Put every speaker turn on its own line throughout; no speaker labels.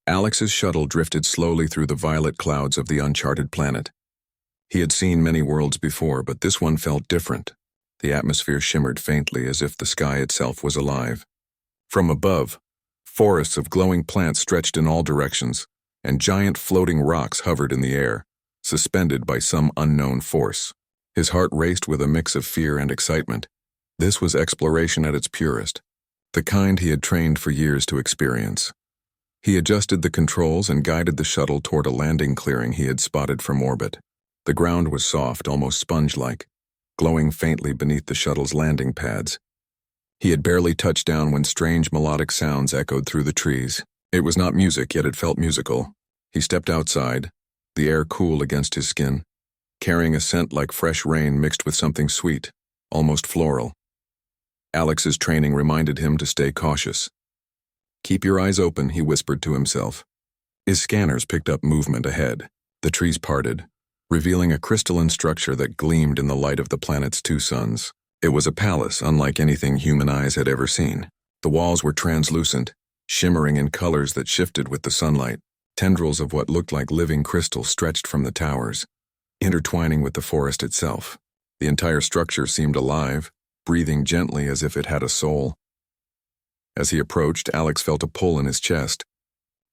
Alex's shuttle drifted slowly through the violet clouds of the uncharted planet. He had seen many worlds before, but this one felt different. The atmosphere shimmered faintly as if the sky itself was alive. From above, forests of glowing plants stretched in all directions, and giant floating rocks hovered in the air, suspended by some unknown force. His heart raced with a mix of fear and excitement. This was exploration at its purest, the kind he had trained for years to experience. He adjusted the controls and guided the shuttle toward a landing clearing he had spotted from orbit. The ground was soft, almost sponge-like, glowing faintly beneath the shuttle's landing pads. He had barely touched down when strange melodic sounds echoed through the trees. It was not music, yet it felt musical. He stepped outside, the air cool against his skin, carrying a scent like fresh rain mixed with something sweet, almost floral. Alex's training reminded him to stay cautious. "Keep your eyes open," he whispered to himself. His scanners picked up movement ahead. The trees parted, revealing a crystalline structure that gleamed in the light of the planet's two suns. It was a palace unlike anything human eyes had ever seen. The walls were translucent, shimmering in colors that shifted with the sunlight. Tendrils of what looked like living crystal stretched from the towers, intertwining with the forest itself. The entire structure seemed alive, breathing gently as if it had a soul. As he approached, Alex felt a pull in his chest.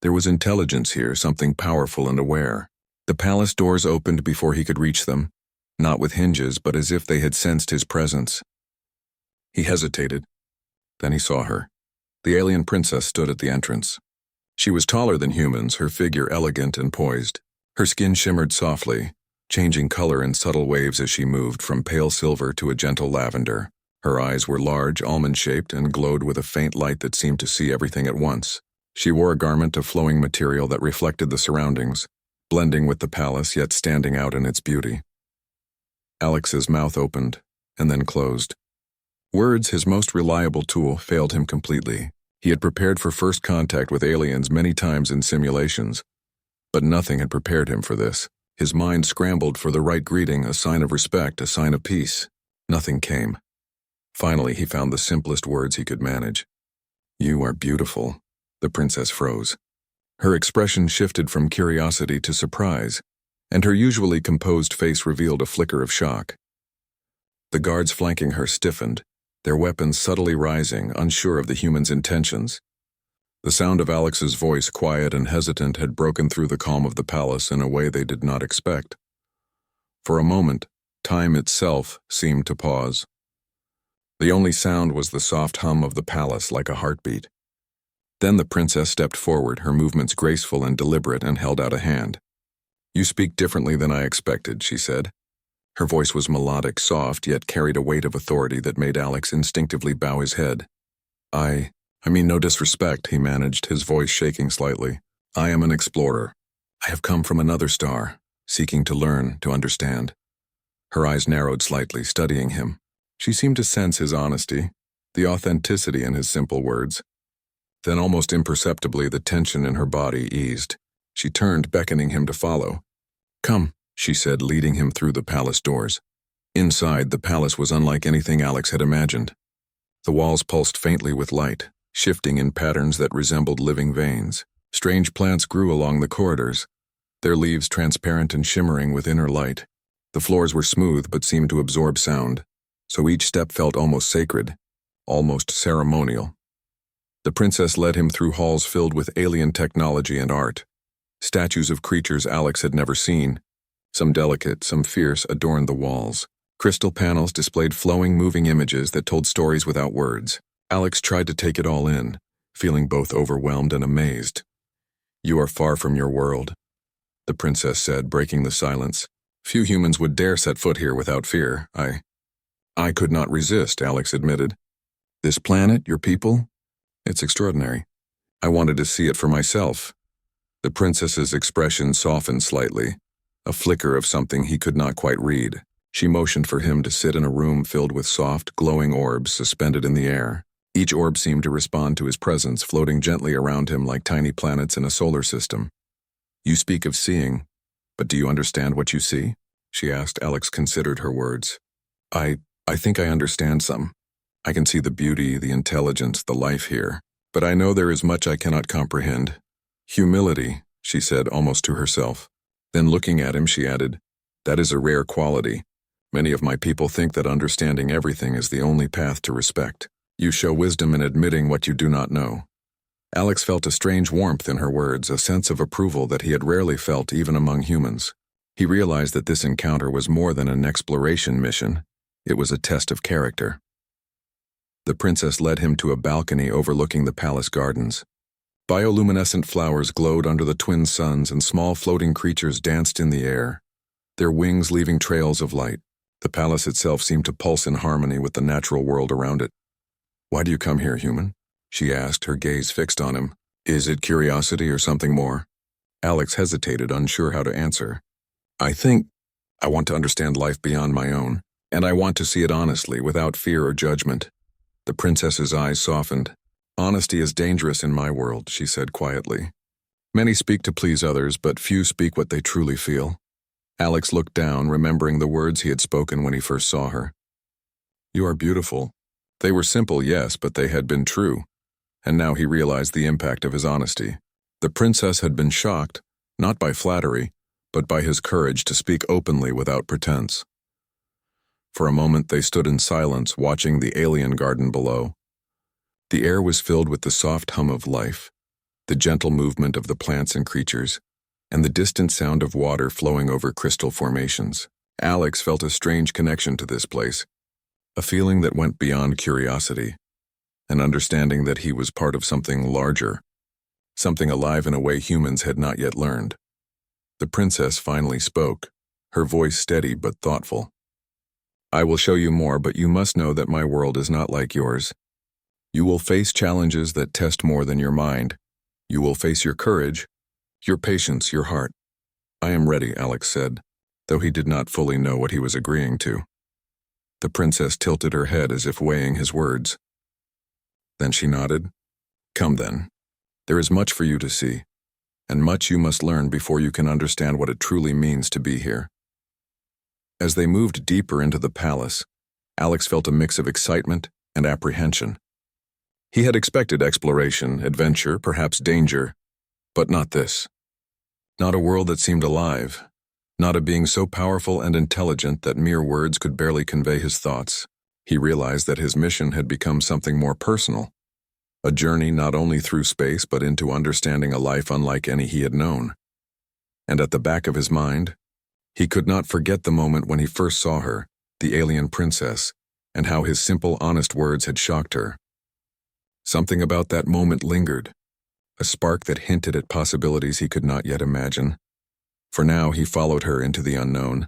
There was intelligence here, something powerful and aware. The palace doors opened before he could reach them, not with hinges, but as if they had sensed his presence. He hesitated. Then he saw her. The alien princess stood at the entrance. She was taller than humans, her figure elegant and poised. Her skin shimmered softly, changing color in subtle waves as she moved from pale silver to a gentle lavender. Her eyes were large, almond-shaped, and glowed with a faint light that seemed to see everything at once. She wore a garment of flowing material that reflected the surroundings, blending with the palace yet standing out in its beauty. Alex's mouth opened, and then closed. Words, his most reliable tool, failed him completely. He had prepared for first contact with aliens many times in simulations, but nothing had prepared him for this. His mind scrambled for the right greeting, a sign of respect, a sign of peace. Nothing came. Finally, he found the simplest words he could manage. "You are beautiful." The princess froze. Her expression shifted from curiosity to surprise, and her usually composed face revealed a flicker of shock. The guards flanking her stiffened, their weapons subtly rising, unsure of the human's intentions. The sound of Alex's voice, quiet and hesitant, had broken through the calm of the palace in a way they did not expect. For a moment, time itself seemed to pause. The only sound was the soft hum of the palace, like a heartbeat. Then the princess stepped forward, her movements graceful and deliberate, and held out a hand. "You speak differently than I expected," she said. Her voice was melodic, soft, yet carried a weight of authority that made Alex instinctively bow his head. I mean no disrespect," he managed, his voice shaking slightly. "I am an explorer. I have come from another star, seeking to learn, to understand." Her eyes narrowed slightly, studying him. She seemed to sense his honesty, the authenticity in his simple words. Then almost imperceptibly, the tension in her body eased. She turned, beckoning him to follow. "Come," she said, leading him through the palace doors. Inside, the palace was unlike anything Alex had imagined. The walls pulsed faintly with light, shifting in patterns that resembled living veins. Strange plants grew along the corridors, their leaves transparent and shimmering with inner light. The floors were smooth but seemed to absorb sound, so each step felt almost sacred, almost ceremonial. The princess led him through halls filled with alien technology and art. Statues of creatures Alex had never seen, some delicate, some fierce, adorned the walls. Crystal panels displayed flowing, moving images that told stories without words. Alex tried to take it all in, feeling both overwhelmed and amazed. "You are far from your world," the princess said, breaking the silence. "Few humans would dare set foot here without fear. I could not resist," Alex admitted. "This planet, your people? It's extraordinary. I wanted to see it for myself." The princess's expression softened slightly, a flicker of something he could not quite read. She motioned for him to sit in a room filled with soft, glowing orbs suspended in the air. Each orb seemed to respond to his presence, floating gently around him like tiny planets in a solar system. "You speak of seeing, but do you understand what you see?" she asked. Alex considered her words. I think I understand some. I can see the beauty, the intelligence, the life here, but I know there is much I cannot comprehend. Humility, she said almost to herself. Then looking at him, she added, "That is a rare quality. Many of my people think that understanding everything is the only path to respect. You show wisdom in admitting what you do not know." Alex felt a strange warmth in her words, a sense of approval that he had rarely felt even among humans. He realized that this encounter was more than an exploration mission. It was a test of character. The princess led him to a balcony overlooking the palace gardens. Bioluminescent flowers glowed under the twin suns, and small floating creatures danced in the air, their wings leaving trails of light. The palace itself seemed to pulse in harmony with the natural world around it. "Why do you come here, human?" she asked, her gaze fixed on him. "Is it curiosity or something more?" Alex hesitated, unsure how to answer. I want to understand life beyond my own, and I want to see it honestly, without fear or judgment." The princess's eyes softened. "Honesty is dangerous in my world," she said quietly. "Many speak to please others, but few speak what they truly feel." Alex looked down, remembering the words he had spoken when he first saw her. "You are beautiful." They were simple, yes, but they had been true, and now he realized the impact of his honesty. The princess had been shocked, not by flattery, but by his courage to speak openly without pretense. For a moment they stood in silence, watching the alien garden below. The air was filled with the soft hum of life, the gentle movement of the plants and creatures, and the distant sound of water flowing over crystal formations. Alex felt a strange connection to this place, a feeling that went beyond curiosity, an understanding that he was part of something larger, something alive in a way humans had not yet learned. The princess finally spoke, her voice steady but thoughtful. "I will show you more, but you must know that my world is not like yours. You will face challenges that test more than your mind. You will face your courage, your patience, your heart." "I am ready," Alex said, though he did not fully know what he was agreeing to. The princess tilted her head as if weighing his words. Then she nodded. "Come then. There is much for you to see, and much you must learn before you can understand what it truly means to be here." As they moved deeper into the palace, Alex felt a mix of excitement and apprehension. He had expected exploration, adventure, perhaps danger, but not this. Not a world that seemed alive, not a being so powerful and intelligent that mere words could barely convey his thoughts. He realized that his mission had become something more personal, a journey not only through space but into understanding a life unlike any he had known. And at the back of his mind, he could not forget the moment when he first saw her, the alien princess, and how his simple, honest words had shocked her. Something about that moment lingered, a spark that hinted at possibilities he could not yet imagine. For now he followed her into the unknown,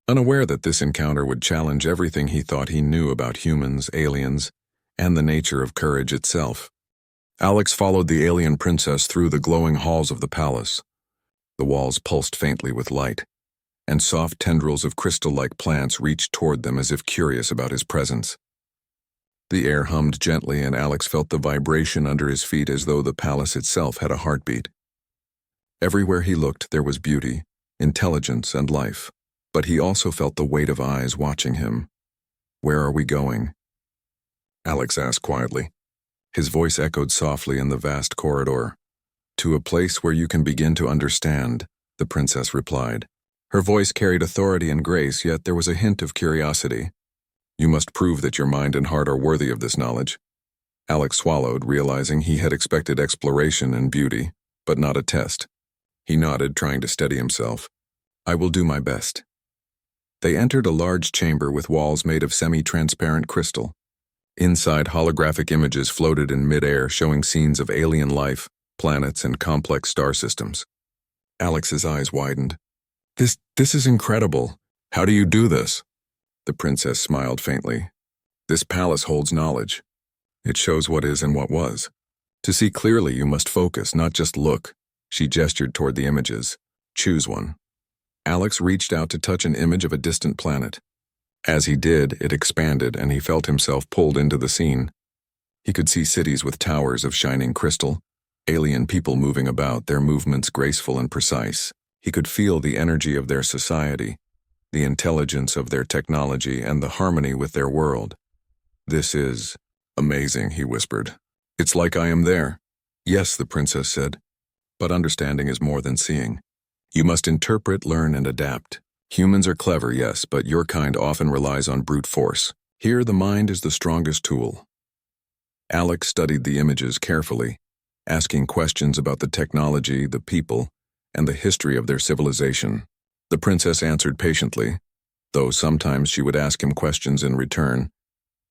unaware that this encounter would challenge everything he thought he knew about humans, aliens, and the nature of courage itself. Alex followed the alien princess through the glowing halls of the palace. The walls pulsed faintly with light, and soft tendrils of crystal-like plants reached toward them as if curious about his presence. The air hummed gently, and Alex felt the vibration under his feet as though the palace itself had a heartbeat. Everywhere he looked there was beauty, intelligence, and life, but he also felt the weight of eyes watching him. "Where are we going?" Alex asked quietly. His voice echoed softly in the vast corridor. "To a place where you can begin to understand," the princess replied. Her voice carried authority and grace, yet there was a hint of curiosity. "You must prove that your mind and heart are worthy of this knowledge." Alex swallowed, realizing he had expected exploration and beauty, but not a test. He nodded, trying to steady himself. "I will do my best." They entered a large chamber with walls made of semi-transparent crystal. Inside, holographic images floated in mid-air, showing scenes of alien life, planets, and complex star systems. Alex's eyes widened. This is incredible. How do you do this?" The princess smiled faintly. "This palace holds knowledge. It shows what is and what was. To see clearly, you must focus, not just look." She gestured toward the images. "Choose one." Alex reached out to touch an image of a distant planet. As he did, it expanded, and he felt himself pulled into the scene. He could see cities with towers of shining crystal, alien people moving about, their movements graceful and precise. He could feel the energy of their society, the intelligence of their technology, and the harmony with their world. "This is amazing," he whispered. "It's like I am there." "Yes," the princess said. But understanding is more than seeing. You must interpret, learn, and adapt. Humans are clever, yes, but your kind often relies on brute force. Here, the mind is the strongest tool. Alex studied the images carefully, asking questions about the technology, the people, and the history of their civilization. The princess answered patiently, though sometimes she would ask him questions in return,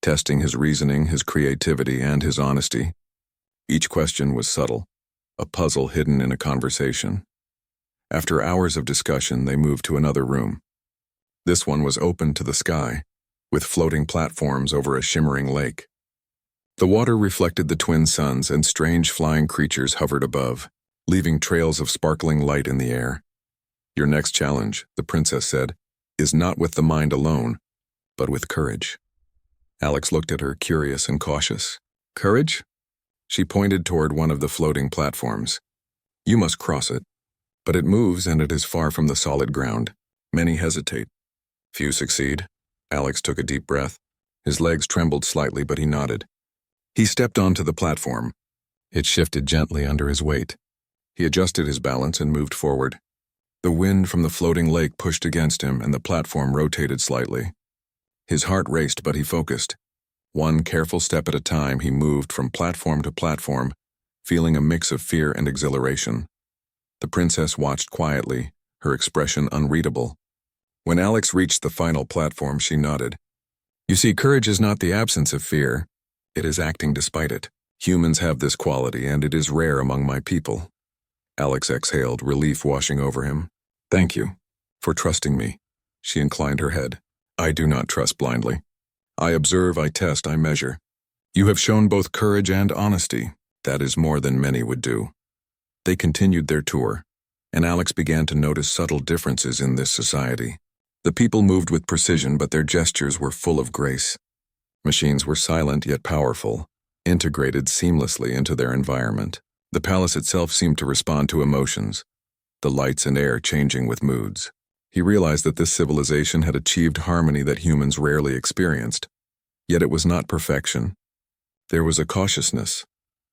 testing his reasoning, his creativity, and his honesty. Each question was subtle, a puzzle hidden in a conversation. After hours of discussion, they moved to another room. This one was open to the sky, with floating platforms over a shimmering lake. The water reflected the twin suns, and strange flying creatures hovered above, leaving trails of sparkling light in the air. Your next challenge, the princess said, is not with the mind alone, but with courage. Alex looked at her, curious and cautious. Courage? She pointed toward one of the floating platforms. You must cross it. But it moves, and it is far from the solid ground. Many hesitate. Few succeed. Alex took a deep breath. His legs trembled slightly, but he nodded. He stepped onto the platform. It shifted gently under his weight. He adjusted his balance and moved forward. The wind from the floating lake pushed against him, and the platform rotated slightly. His heart raced, but he focused. One careful step at a time, he moved from platform to platform, feeling a mix of fear and exhilaration. The princess watched quietly, her expression unreadable. When Alex reached the final platform, she nodded. You see, courage is not the absence of fear. It is acting despite it. Humans have this quality, and it is rare among my people. Alex exhaled, relief washing over him. Thank you for trusting me. She inclined her head. I do not trust blindly. I observe, I test, I measure. You have shown both courage and honesty. That is more than many would do. They continued their tour, and Alex began to notice subtle differences in this society. The people moved with precision, but their gestures were full of grace. Machines were silent yet powerful, integrated seamlessly into their environment. The palace itself seemed to respond to emotions, the lights and air changing with moods. He realized that this civilization had achieved harmony that humans rarely experienced. Yet it was not perfection. There was a cautiousness,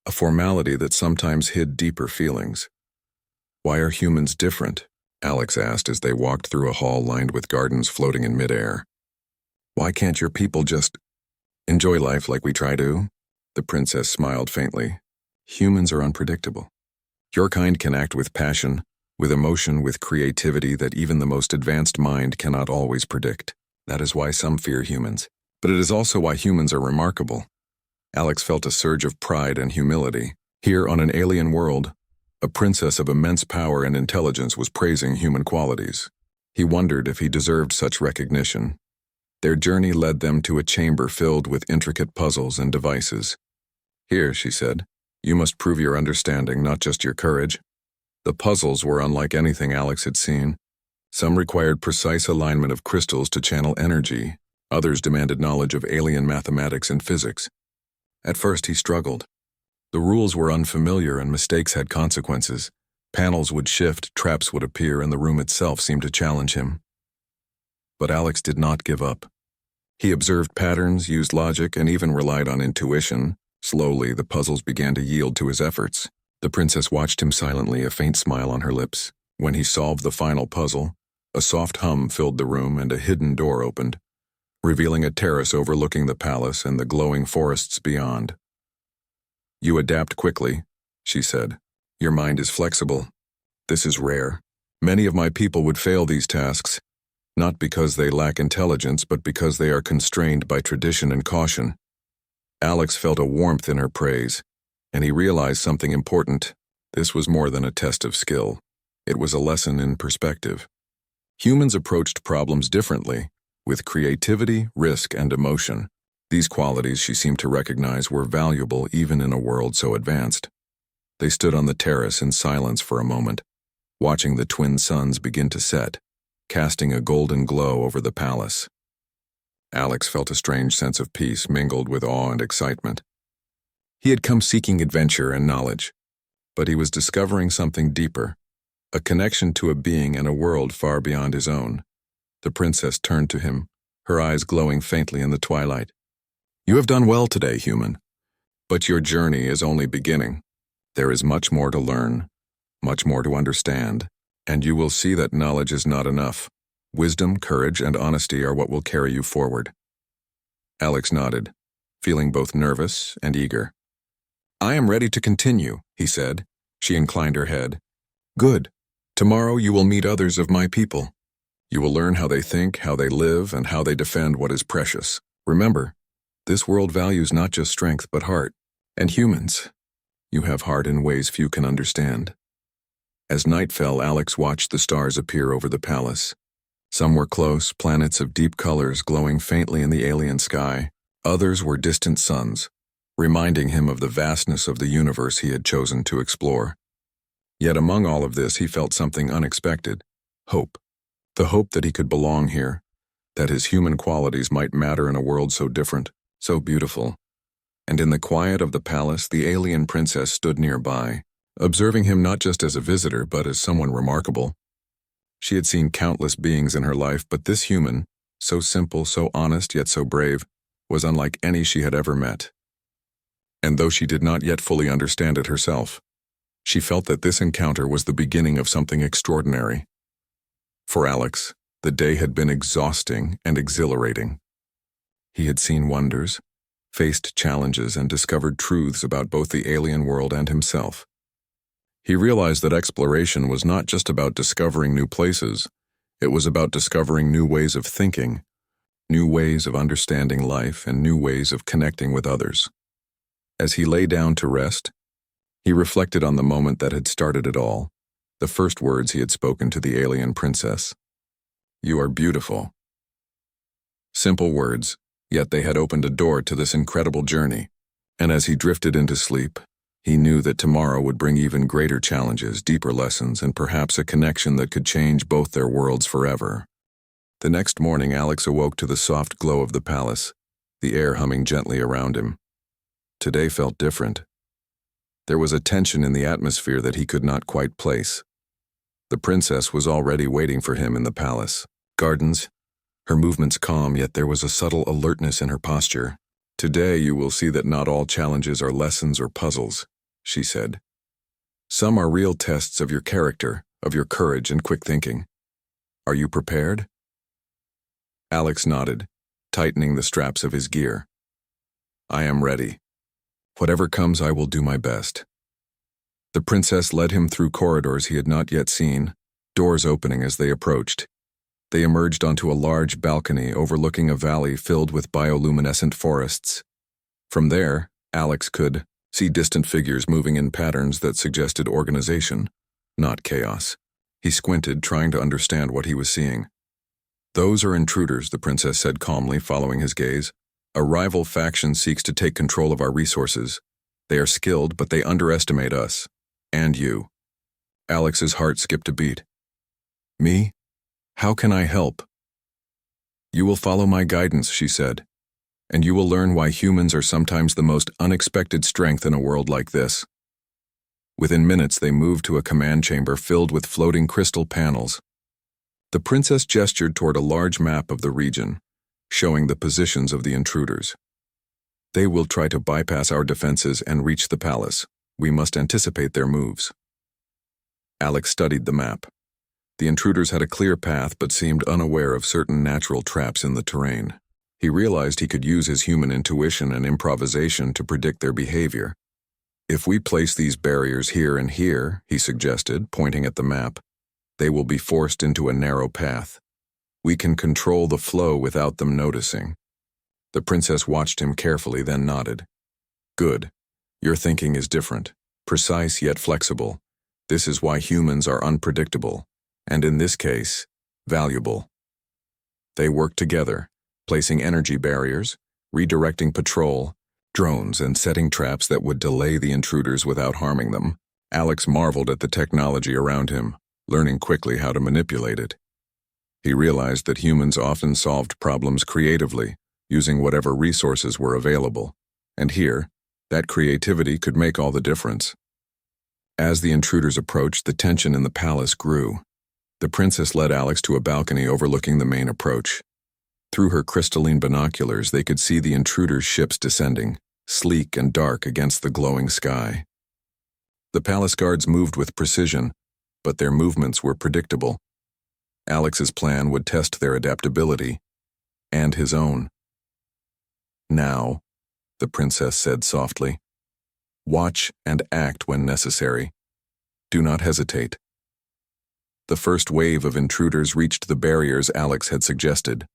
a formality that sometimes hid deeper feelings. Why are humans different? Alex asked as they walked through a hall lined with gardens floating in midair. Why can't your people just enjoy life like we try to? The princess smiled faintly. Humans are unpredictable. Your kind can act with passion, with emotion, with creativity that even the most advanced mind cannot always predict. That is why some fear humans. But it is also why humans are remarkable. Alex felt a surge of pride and humility. Here on an alien world, a princess of immense power and intelligence was praising human qualities. He wondered if he deserved such recognition. Their journey led them to a chamber filled with intricate puzzles and devices. Here, she said, you must prove your understanding, not just your courage. The puzzles were unlike anything Alex had seen. Some required precise alignment of crystals to channel energy. Others demanded knowledge of alien mathematics and physics. At first, he struggled. The rules were unfamiliar and mistakes had consequences. Panels would shift, traps would appear, and the room itself seemed to challenge him. But Alex did not give up. He observed patterns, used logic, and even relied on intuition. Slowly, the puzzles began to yield to his efforts. The princess watched him silently, a faint smile on her lips. When he solved the final puzzle, a soft hum filled the room and a hidden door opened, revealing a terrace overlooking the palace and the glowing forests beyond. You adapt quickly, she said. Your mind is flexible. This is rare. Many of my people would fail these tasks, not because they lack intelligence, but because they are constrained by tradition and caution. Alex felt a warmth in her praise, and he realized something important. This was more than a test of skill. It was a lesson in perspective. Humans approached problems differently, with creativity, risk, and emotion. These qualities, she seemed to recognize, were valuable even in a world so advanced. They stood on the terrace in silence for a moment, watching the twin suns begin to set, casting a golden glow over the palace. Alex felt a strange sense of peace mingled with awe and excitement. He had come seeking adventure and knowledge, but he was discovering something deeper, a connection to a being and a world far beyond his own. The princess turned to him, her eyes glowing faintly in the twilight. You have done well today, human, but your journey is only beginning. There is much more to learn, much more to understand, and you will see that knowledge is not enough. Wisdom, courage, and honesty are what will carry you forward. Alex nodded, feeling both nervous and eager. I am ready to continue, he said. She inclined her head. Good. Tomorrow you will meet others of my people. You will learn how they think, how they live, and how they defend what is precious. Remember, this world values not just strength but heart. And humans, you have heart in ways few can understand. As night fell, Alex watched the stars appear over the palace. Some were close, planets of deep colors glowing faintly in the alien sky. Others were distant suns, reminding him of the vastness of the universe he had chosen to explore. Yet among all of this, he felt something unexpected: hope. The hope that he could belong here, that his human qualities might matter in a world so different, so beautiful. And in the quiet of the palace, the alien princess stood nearby, observing him not just as a visitor, but as someone remarkable. She had seen countless beings in her life, but this human, so simple, so honest, yet so brave, was unlike any she had ever met. And though she did not yet fully understand it herself, she felt that this encounter was the beginning of something extraordinary. For Alex, the day had been exhausting and exhilarating. He had seen wonders, faced challenges, and discovered truths about both the alien world and himself. He realized that exploration was not just about discovering new places, it was about discovering new ways of thinking, new ways of understanding life, and new ways of connecting with others. As he lay down to rest, he reflected on the moment that had started it all, the first words he had spoken to the alien princess. You are beautiful. Simple words, yet they had opened a door to this incredible journey. And as he drifted into sleep, he knew that tomorrow would bring even greater challenges, deeper lessons, and perhaps a connection that could change both their worlds forever. The next morning, Alex awoke to the soft glow of the palace, the air humming gently around him. Today felt different. There was a tension in the atmosphere that he could not quite place. The princess was already waiting for him in the palace gardens, her movements calm, yet there was a subtle alertness in her posture. Today you will see that not all challenges are lessons or puzzles, she said. Some are real tests of your character, of your courage and quick thinking. Are you prepared? Alex nodded, tightening the straps of his gear. I am ready. Whatever comes, I will do my best. The princess led him through corridors he had not yet seen, doors opening as they approached. They emerged onto a large balcony overlooking a valley filled with bioluminescent forests. From there, Alex could see distant figures moving in patterns that suggested organization, not chaos. He squinted, trying to understand what he was seeing. Those are intruders, the princess said calmly, following his gaze. A rival faction seeks to take control of our resources. They are skilled, but they underestimate us. And you. Alex's heart skipped a beat. Me? How can I help? You will follow my guidance, she said, and you will learn why humans are sometimes the most unexpected strength in a world like this. Within minutes, they moved to a command chamber filled with floating crystal panels. The princess gestured toward a large map of the region, showing the positions of the intruders. They will try to bypass our defenses and reach the palace. We must anticipate their moves. Alex studied the map. The intruders had a clear path but seemed unaware of certain natural traps in the terrain. He realized he could use his human intuition and improvisation to predict their behavior. If we place these barriers here and here, he suggested, pointing at the map, they will be forced into a narrow path. We can control the flow without them noticing. The princess watched him carefully, then nodded. Good. Your thinking is different, precise yet flexible. This is why humans are unpredictable, and in this case, valuable. They worked together, placing energy barriers, redirecting patrol, drones, and setting traps that would delay the intruders without harming them. Alex marveled at the technology around him, learning quickly how to manipulate it. He realized that humans often solved problems creatively, using whatever resources were available, and here, that creativity could make all the difference. As the intruders approached, the tension in the palace grew. The princess led Alex to a balcony overlooking the main approach. Through her crystalline binoculars, they could see the intruders' ships descending, sleek and dark against the glowing sky. The palace guards moved with precision, but their movements were predictable. Alex's plan would test their adaptability, and his own. "Now," the princess said softly, "watch and act when necessary. Do not hesitate." The first wave of intruders reached the barriers Alex had suggested.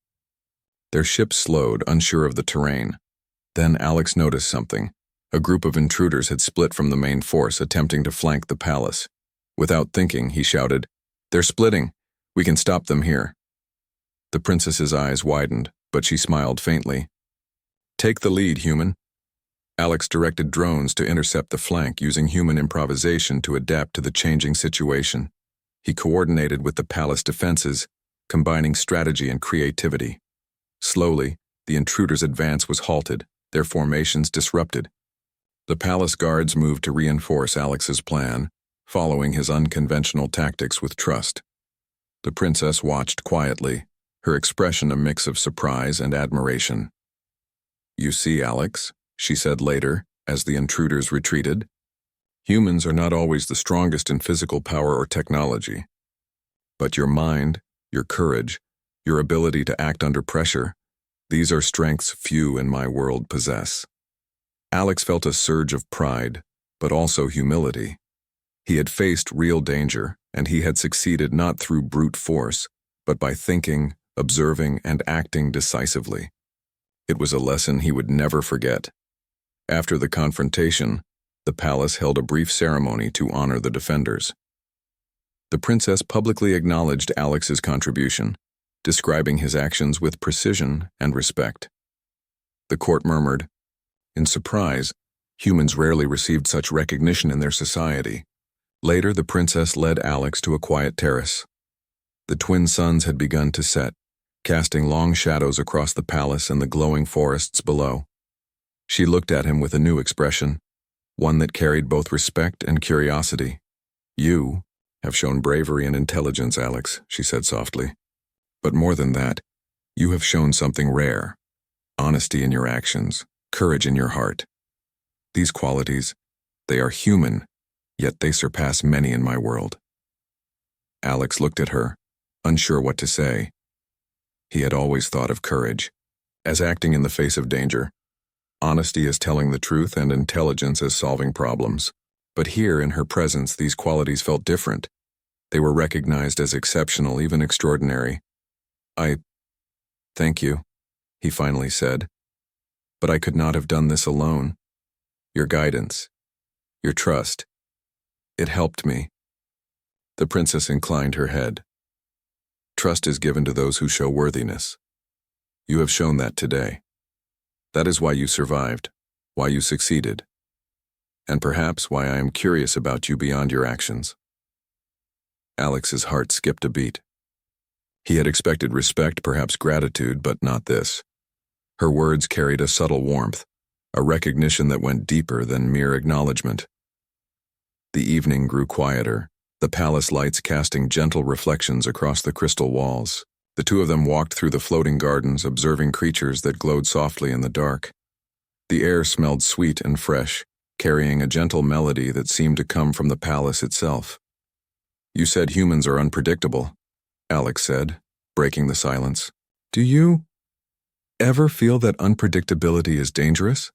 Their ship slowed, unsure of the terrain. Then Alex noticed something. A group of intruders had split from the main force, attempting to flank the palace. Without thinking, he shouted, "They're splitting. We can stop them here." The princess's eyes widened, but she smiled faintly. "Take the lead, human." Alex directed drones to intercept the flank, using human improvisation to adapt to the changing situation. He coordinated with the palace defenses, combining strategy and creativity. Slowly, the intruders' advance was halted, their formations disrupted. The palace guards moved to reinforce Alex's plan, following his unconventional tactics with trust. The princess watched quietly, her expression a mix of surprise and admiration. "You see, Alex," she said later, as the intruders retreated, "humans are not always the strongest in physical power or technology. But your mind, your courage, your ability to act under pressure, these are strengths few in my world possess." Alex felt a surge of pride, but also humility. He had faced real danger, and he had succeeded not through brute force, but by thinking, observing, and acting decisively. It was a lesson he would never forget. After the confrontation, the palace held a brief ceremony to honor the defenders. The princess publicly acknowledged Alex's contribution, describing his actions with precision and respect. The court murmured, in surprise. Humans rarely received such recognition in their society. Later, the princess led Alex to a quiet terrace. The twin suns had begun to set, casting long shadows across the palace and the glowing forests below. She looked at him with a new expression, one that carried both respect and curiosity. "You have shown bravery and intelligence, Alex," she said softly. "But more than that, you have shown something rare: honesty in your actions, courage in your heart. These qualities, they are human, yet they surpass many in my world." Alex looked at her, unsure what to say. He had always thought of courage as acting in the face of danger, honesty as telling the truth, and intelligence as solving problems. But here, in her presence, these qualities felt different. They were recognized as exceptional, even extraordinary. "I thank you," he finally said. "But I could not have done this alone. Your guidance, your trust, it helped me." The princess inclined her head. "Trust is given to those who show worthiness. You have shown that today. That is why you survived, why you succeeded, and perhaps why I am curious about you beyond your actions." Alex's heart skipped a beat. He had expected respect, perhaps gratitude, but not this. Her words carried a subtle warmth, a recognition that went deeper than mere acknowledgement. The evening grew quieter, the palace lights casting gentle reflections across the crystal walls. The two of them walked through the floating gardens, observing creatures that glowed softly in the dark. The air smelled sweet and fresh, carrying a gentle melody that seemed to come from the palace itself. "You said humans are unpredictable," Alex said, breaking the silence. "Do you ever feel that unpredictability is dangerous?"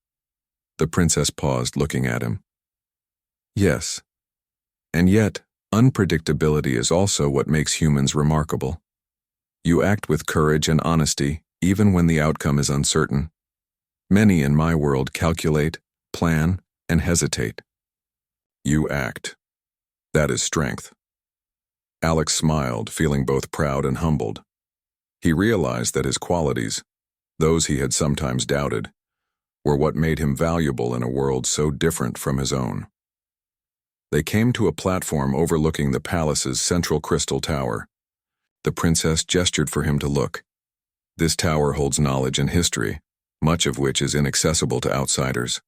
The princess paused, looking at him. "Yes. And yet, unpredictability is also what makes humans remarkable. You act with courage and honesty, even when the outcome is uncertain. Many in my world calculate, plan, and hesitate. You act. That is strength." Alex smiled, feeling both proud and humbled. He realized that his qualities, those he had sometimes doubted, were what made him valuable in a world so different from his own. They came to a platform overlooking the palace's central crystal tower. The princess gestured for him to look. This tower holds knowledge and history, much of which is inaccessible to outsiders.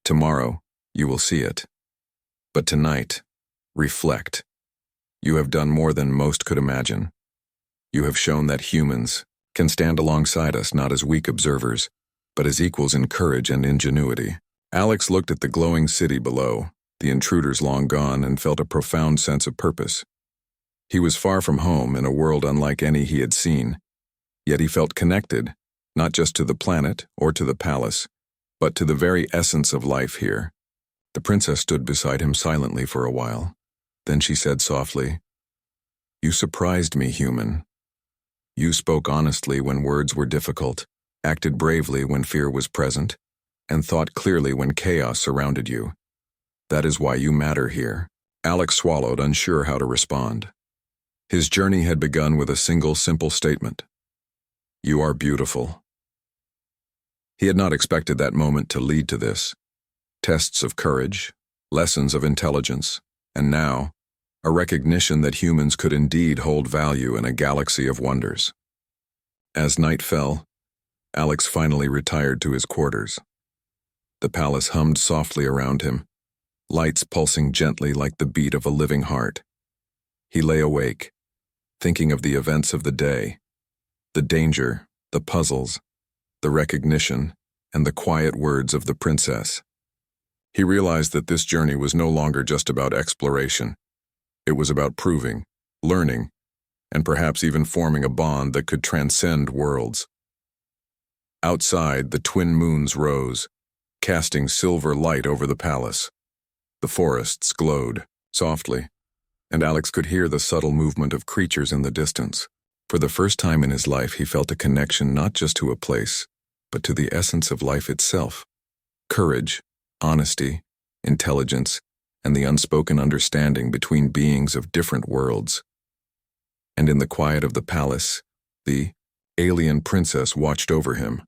Tomorrow, you will see it. But tonight, reflect. You have done more than most could imagine. You have shown that humans can stand alongside us not as weak observers, but as equals in courage and ingenuity. Alex looked at the glowing city below, the intruders long gone, and felt a profound sense of purpose. He was far from home in a world unlike any he had seen, yet he felt connected, not just to the planet or to the palace, but to the very essence of life here. The princess stood beside him silently for a while. Then she said softly, "You surprised me, human. You spoke honestly when words were difficult, acted bravely when fear was present, and thought clearly when chaos surrounded you. That is why you matter here." Alex swallowed, unsure how to respond. His journey had begun with a single simple statement. "You are beautiful." He had not expected that moment to lead to this. Tests of courage, lessons of intelligence, and now, a recognition that humans could indeed hold value in a galaxy of wonders. As night fell, Alex finally retired to his quarters. The palace hummed softly around him, lights pulsing gently like the beat of a living heart. He lay awake, thinking of the events of the day, the danger, the puzzles, the recognition, and the quiet words of the princess. He realized that this journey was no longer just about exploration. It was about proving, learning, and perhaps even forming a bond that could transcend worlds. Outside, the twin moons rose, casting silver light over the palace. The forests glowed, softly, and Alex could hear the subtle movement of creatures in the distance. For the first time in his life, he felt a connection not just to a place, but to the essence of life itself. Courage, honesty, intelligence, and the unspoken understanding between beings of different worlds. And in the quiet of the palace, the alien princess watched over him,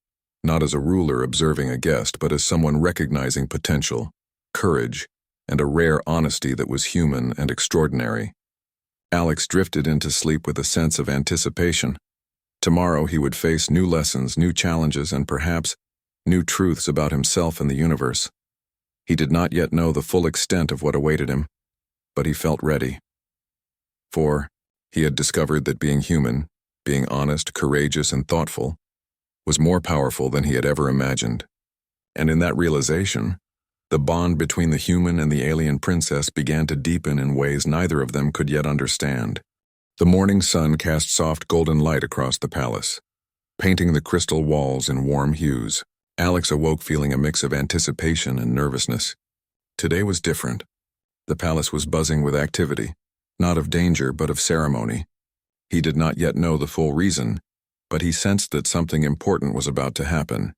not as a ruler observing a guest, but as someone recognizing potential, courage, and a rare honesty that was human and extraordinary. Alex drifted into sleep with a sense of anticipation. Tomorrow he would face new lessons, new challenges, and perhaps new truths about himself and the universe. He did not yet know the full extent of what awaited him, but he felt ready. For he had discovered that being human, being honest, courageous, and thoughtful, was more powerful than he had ever imagined. And in that realization, the bond between the human and the alien princess began to deepen in ways neither of them could yet understand. The morning sun cast soft golden light across the palace, painting the crystal walls in warm hues. Alex awoke feeling a mix of anticipation and nervousness. Today was different. The palace was buzzing with activity, not of danger but of ceremony. He did not yet know the full reason, but he sensed that something important was about to happen.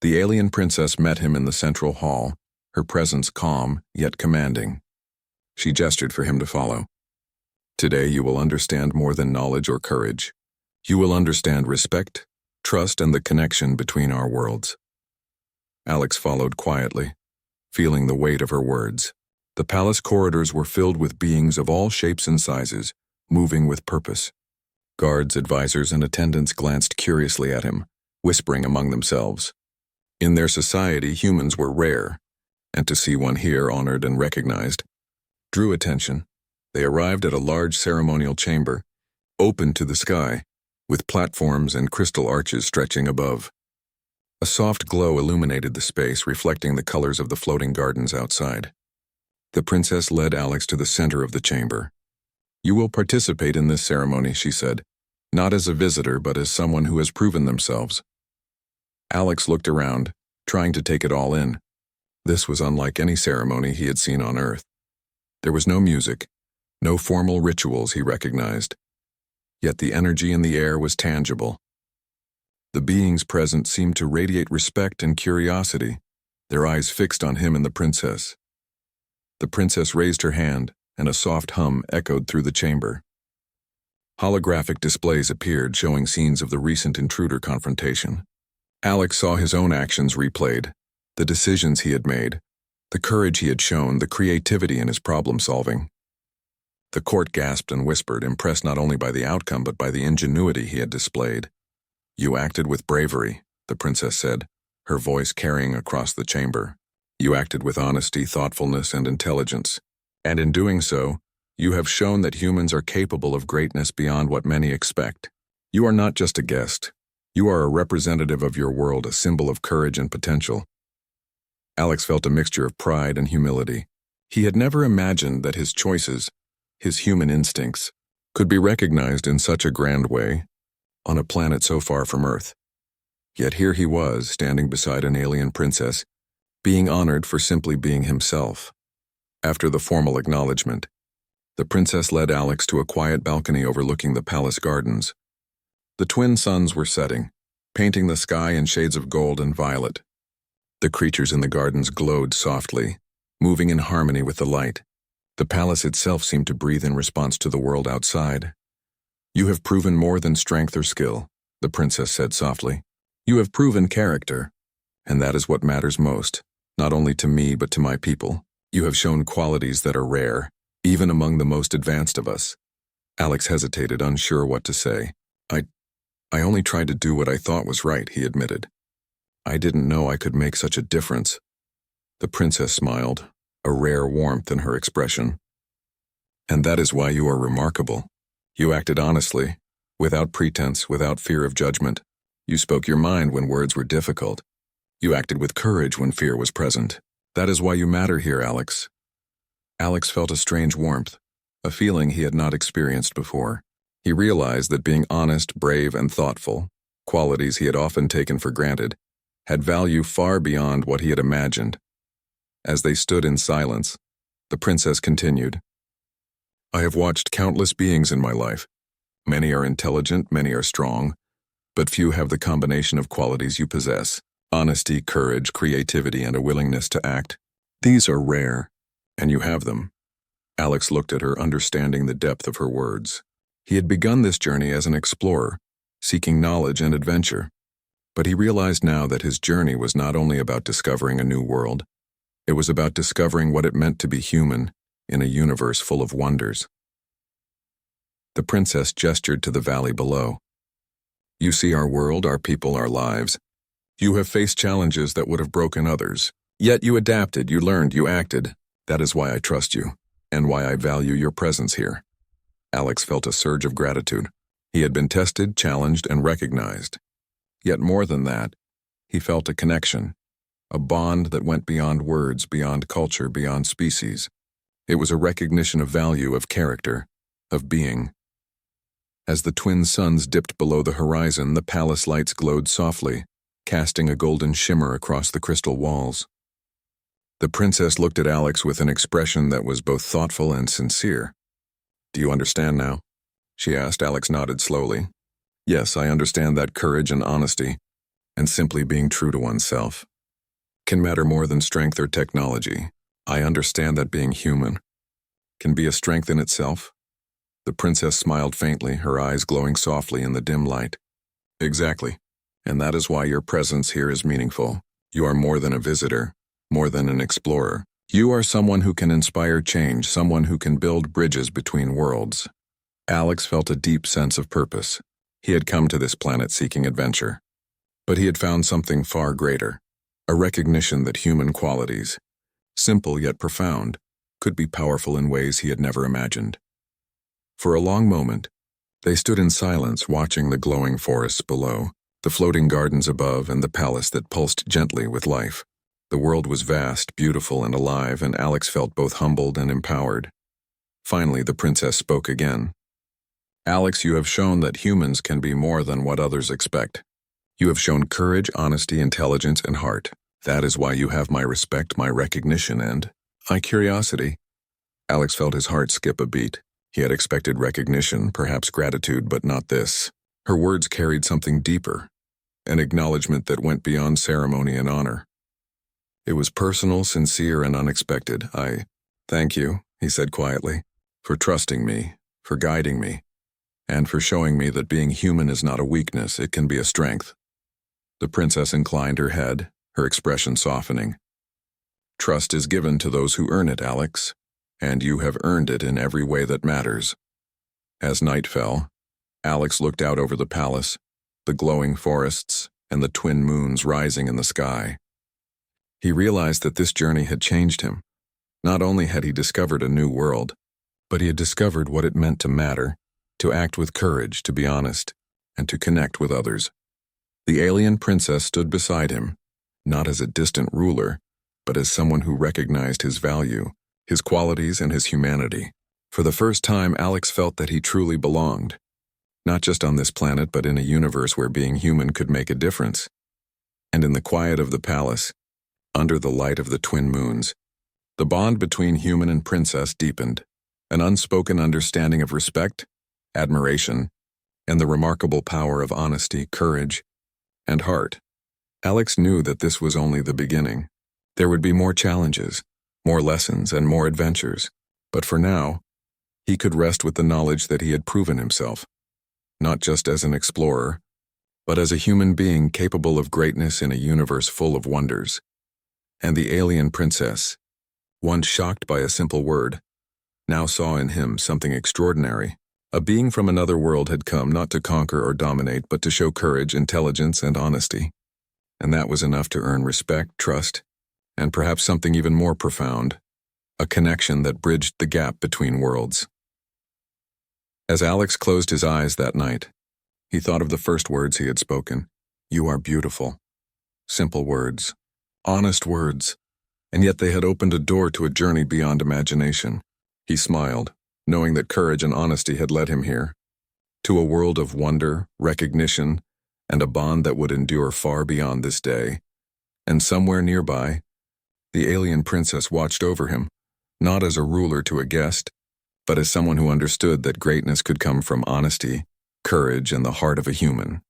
The alien princess met him in the central hall, her presence calm yet commanding. She gestured for him to follow. "Today you will understand more than knowledge or courage. You will understand respect, trust, and the connection between our worlds." Alex followed quietly, feeling the weight of her words. The palace corridors were filled with beings of all shapes and sizes, moving with purpose. Guards, advisors, and attendants glanced curiously at him, whispering among themselves. In their society, humans were rare, and to see one here honored and recognized drew attention. They arrived at a large ceremonial chamber, open to the sky, with platforms and crystal arches stretching above. A soft glow illuminated the space, reflecting the colors of the floating gardens outside. The princess led Alex to the center of the chamber. "You will participate in this ceremony," she said, "not as a visitor, but as someone who has proven themselves." Alex looked around, trying to take it all in. This was unlike any ceremony he had seen on Earth. There was no music, no formal rituals he recognized. Yet the energy in the air was tangible. The beings present seemed to radiate respect and curiosity, their eyes fixed on him and the princess. The princess raised her hand, and a soft hum echoed through the chamber. Holographic displays appeared, showing scenes of the recent intruder confrontation. Alex saw his own actions replayed, the decisions he had made, the courage he had shown, the creativity in his problem-solving. The court gasped and whispered, impressed not only by the outcome but by the ingenuity he had displayed. "You acted with bravery," the princess said, her voice carrying across the chamber. "You acted with honesty, thoughtfulness, and intelligence. And in doing so, you have shown that humans are capable of greatness beyond what many expect. You are not just a guest. You are a representative of your world, a symbol of courage and potential." Alex felt a mixture of pride and humility. He had never imagined that his choices, his human instincts, could be recognized in such a grand way on a planet so far from Earth. Yet here he was, standing beside an alien princess, being honored for simply being himself. After the formal acknowledgement, the princess led Alex to a quiet balcony overlooking the palace gardens. The twin suns were setting, painting the sky in shades of gold and violet. The creatures in the gardens glowed softly, moving in harmony with the light. The palace itself seemed to breathe in response to the world outside. "You have proven more than strength or skill," the princess said softly. "You have proven character, and that is what matters most, not only to me but to my people. You have shown qualities that are rare, even among the most advanced of us." Alex hesitated, unsure what to say. I only tried to do what I thought was right," he admitted. "I didn't know I could make such a difference." The princess smiled, a rare warmth in her expression. "And that is why you are remarkable. You acted honestly, without pretense, without fear of judgment. You spoke your mind when words were difficult. You acted with courage when fear was present. That is why you matter here, Alex." Alex felt a strange warmth, a feeling he had not experienced before. He realized that being honest, brave, and thoughtful, qualities he had often taken for granted, had value far beyond what he had imagined. As they stood in silence, the princess continued, "I have watched countless beings in my life. Many are intelligent, many are strong, but few have the combination of qualities you possess: honesty, courage, creativity, and a willingness to act. These are rare, and you have them." Alex looked at her, understanding the depth of her words. He had begun this journey as an explorer, seeking knowledge and adventure. But he realized now that his journey was not only about discovering a new world, it was about discovering what it meant to be human in a universe full of wonders. The princess gestured to the valley below. "You see our world, our people, our lives. You have faced challenges that would have broken others. Yet you adapted, you learned, you acted. That is why I trust you, and why I value your presence here." Alex felt a surge of gratitude. He had been tested, challenged, and recognized. Yet more than that, he felt a connection, a bond that went beyond words, beyond culture, beyond species. It was a recognition of value, of character, of being. As the twin suns dipped below the horizon, the palace lights glowed softly, casting a golden shimmer across the crystal walls. The princess looked at Alex with an expression that was both thoughtful and sincere. "Do you understand now?" she asked. Alex nodded slowly. "Yes, I understand that courage and honesty, and simply being true to oneself, can matter more than strength or technology. I understand that being human can be a strength in itself." The princess smiled faintly, her eyes glowing softly in the dim light. "Exactly, and that is why your presence here is meaningful. You are more than a visitor, more than an explorer. You are someone who can inspire change, someone who can build bridges between worlds." Alex felt a deep sense of purpose. He had come to this planet seeking adventure. But he had found something far greater, a recognition that human qualities, simple yet profound, could be powerful in ways he had never imagined. For a long moment, they stood in silence, watching the glowing forests below, the floating gardens above, and the palace that pulsed gently with life. The world was vast, beautiful, and alive, and Alex felt both humbled and empowered. Finally, the princess spoke again. "Alex, you have shown that humans can be more than what others expect. You have shown courage, honesty, intelligence, and heart. That is why you have my respect, my recognition, and my curiosity." Alex felt his heart skip a beat. He had expected recognition, perhaps gratitude, but not this. Her words carried something deeper, an acknowledgement that went beyond ceremony and honor. It was personal, sincere, and unexpected. "I thank you," he said quietly, "for trusting me, for guiding me, and for showing me that being human is not a weakness, it can be a strength." The princess inclined her head, her expression softening. "Trust is given to those who earn it, Alex, and you have earned it in every way that matters." As night fell, Alex looked out over the palace, the glowing forests, and the twin moons rising in the sky. He realized that this journey had changed him. Not only had he discovered a new world, but he had discovered what it meant to matter, to act with courage, to be honest, and to connect with others. The alien princess stood beside him, not as a distant ruler, but as someone who recognized his value, his qualities and his humanity. For the first time, Alex felt that he truly belonged, not just on this planet but in a universe where being human could make a difference. And in the quiet of the palace, under the light of the twin moons, the bond between human and princess deepened, an unspoken understanding of respect, admiration, and the remarkable power of honesty, courage, and heart. Alex knew that this was only the beginning. There would be more challenges, more lessons, and more adventures. But for now, he could rest with the knowledge that he had proven himself, not just as an explorer, but as a human being capable of greatness in a universe full of wonders. And the alien princess, once shocked by a simple word, now saw in him something extraordinary. A being from another world had come not to conquer or dominate, but to show courage, intelligence, and honesty. And that was enough to earn respect, trust, and perhaps something even more profound, a connection that bridged the gap between worlds. As Alex closed his eyes that night, he thought of the first words he had spoken. "You are beautiful." Simple words, honest words, and yet they had opened a door to a journey beyond imagination. He smiled, knowing that courage and honesty had led him here, to a world of wonder, recognition, and a bond that would endure far beyond this day. And somewhere nearby, the alien princess watched over him, not as a ruler to a guest, but as someone who understood that greatness could come from honesty, courage, and the heart of a human.